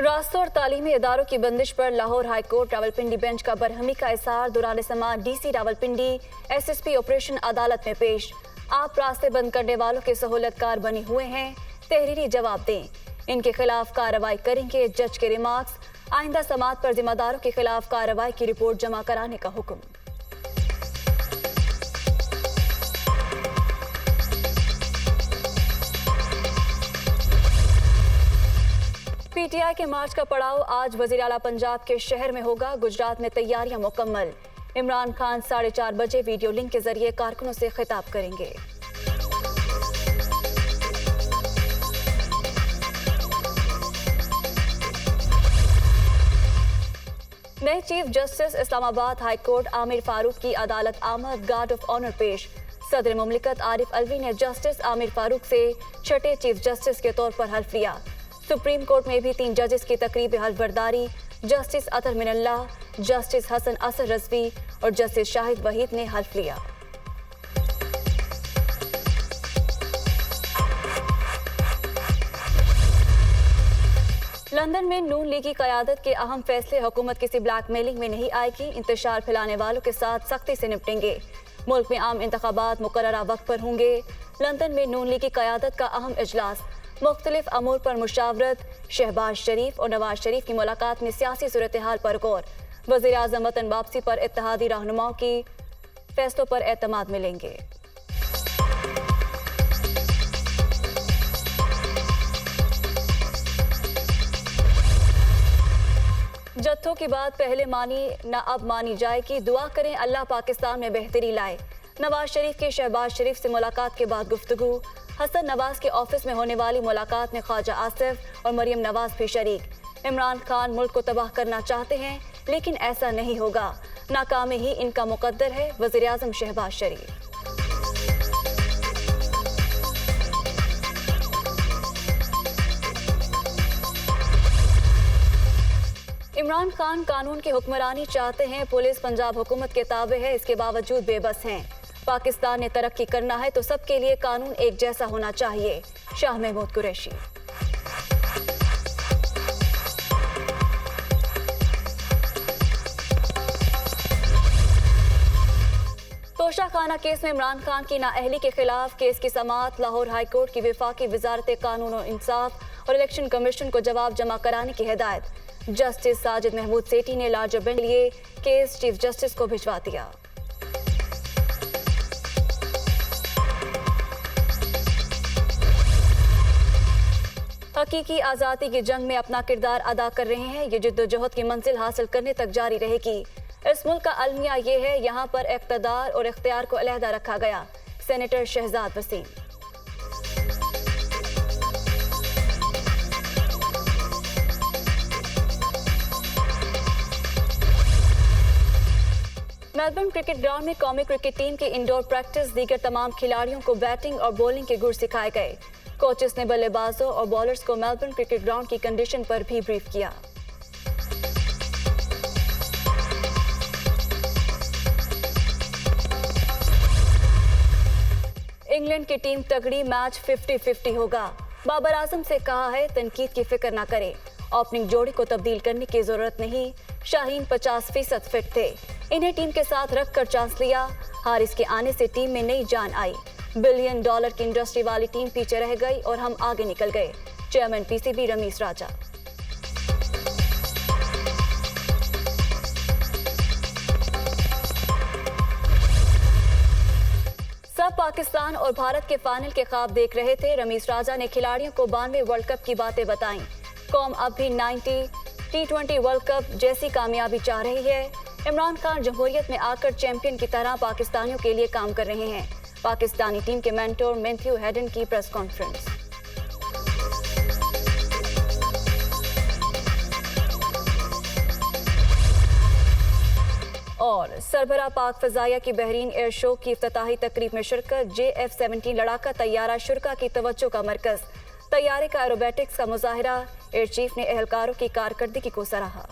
रास्तों और तालीमी इदारों की बंदिश पर लाहौर हाईकोर्ट रावलपिंडी बेंच का बरहमी का इज़हार दौरान समाअत डीसी रावलपिंडी एसएसपी ऑपरेशन अदालत में पेश। आप रास्ते बंद करने वालों के सहूलतकार बने हुए हैं, तहरीरी जवाब दें, इनके खिलाफ कार्रवाई करेंगे। जज के रिमार्क्स, आइंदा समाअत पर जिम्मेदारों के खिलाफ कार्रवाई की रिपोर्ट जमा कराने का हुक्म। पीटीआई के मार्च का पड़ाव आज वजीर आला पंजाब के शहर में होगा। गुजरात में तैयारियां मुकम्मल। इमरान खान 4:30 बजे वीडियो लिंक के जरिए कारकुनों से खिताब करेंगे। नए chief justice Islamabad high court Aamir Farooq की अदालत आमद गार्ड ऑफ ऑनर पेश। सदर मुमलिकत आरिफ अलवी ने जस्टिस आमिर फारूक से छठे चीफ जस्टिस के तौर पर हल्फ लिया। सुप्रीम कोर्ट में भी 3 जजेस की तकरीब हल्फबरदारी। जस्टिस अतर मिनल्लाह, जस्टिस हसन असर रजवी और जस्टिस शाहिद वहीद ने हल्फ लिया। लंदन में नून लीग की क़यादत के अहम फैसले। हुकूमत किसी ब्लैकमेलिंग में नहीं आएगी, इंतशार फैलाने वालों के साथ सख्ती से निपटेंगे। मुल्क में आम इंतखाबात मुकर्ररा वक्त पर होंगे। लंदन में नून लीग की क़यादत का अहम इजलास। मुख्तलिफ अमूर पर मुशावरत। शहबाज शरीफ और नवाज शरीफ की मुलाकात में सियासी सूरत हाल पर गौर। वज़ीर आज़म वतन वापसी पर इत्तेहादी रहनुमाओं की फैसलों पर एतमाद मिलेंगे। जत्थों की बात पहले मानी न अब मानी जाएगी। दुआ करें अल्लाह पाकिस्तान में बेहतरी लाए। नवाज शरीफ के शहबाज शरीफ से मुलाकात के बाद गुफ्तगू। हसन नवाज के ऑफिस में होने वाली मुलाकात में ख्वाजा आसिफ और मरियम नवाज भी शरीक। इमरान खान मुल्क को तबाह करना चाहते हैं, लेकिन ऐसा नहीं होगा। नाकामी ही इनका मुकद्दर है। वज़ीर आज़म शहबाज शरीफ। इमरान खान कानून की हुक्मरानी चाहते हैं। पुलिस पंजाब हुकूमत के ताबे है, इसके बावजूद बेबस हैं। पाकिस्तान ने तरक्की करना है तो सबके लिए कानून एक जैसा होना चाहिए। शाह महमूद कुरैशी। तोशाखाना केस में इमरान खान की नाअहली के खिलाफ केस की समाअत। लाहौर हाई कोर्ट की वफाकी वजारत कानून और इंसाफ और इलेक्शन कमीशन को जवाब जमा कराने की हिदायत। जस्टिस साजिद महमूद सेठी ने लार्जर बेंच के लिए केस चीफ जस्टिस को भिजवा दिया। हकीकी आज़ादी की जंग में अपना किरदार अदा कर रहे हैं। ये जिद्दोजहद की मंजिल हासिल करने तक जारी रहेगी। इस मुल्क का अलमिया ये है, यहाँ पर इख्तियार और इख्तियार को अलहदा रखा गया। Senator Shahzad Waseem. Melbourne cricket ground में कौमी क्रिकेट टीम की इंडोर प्रैक्टिस। दीगर तमाम खिलाड़ियों को बैटिंग और बॉलिंग के गुर सिखाए गए। कोचेस ने बल्लेबाजों और बॉलर्स को मेलबर्न क्रिकेट ग्राउंड की कंडीशन पर भी ब्रीफ किया। इंग्लैंड की टीम तगड़ी, मैच 50-50 होगा। बाबर आजम से कहा है तनकीद की फिक्र ना करे, ओपनिंग जोड़ी को तब्दील करने की जरूरत नहीं। शाहीन 50% फिट थे, इन्हें टीम के साथ रखकर चांस लिया। हारिस के आने से टीम में नई जान आई। $1 बिलियन की इंडस्ट्री वाली टीम पीछे रह गई और हम आगे निकल गए। चेयरमैन पीसीबी रमीज राजा। सब पाकिस्तान और भारत के फाइनल के ख्वाब देख रहे थे। रमीज राजा ने खिलाड़ियों को 92 वर्ल्ड कप की बातें बताईं। कौम अब भी 90 T20 वर्ल्ड कप जैसी कामयाबी चाह रही है। इमरान खान जमहूरियत में आकर चैंपियन की तरह पाकिस्तानियों के लिए काम कर रहे हैं। पाकिस्तानी टीम के मेंटोर मैथ्यू हेडन की प्रेस कॉन्फ्रेंस। और सरबराह पाक फजाइया की बहरीन एयर शो की इफ्तिताही तकरीब में शिरकत। JF-17 लड़ाका तैयारा शुरा की तवज्जो का मरकज। तैयारे का एरोबेटिक्स का मुजाहिरा। एयर चीफ ने एहलकारों की कारकर्दगी को सराहा।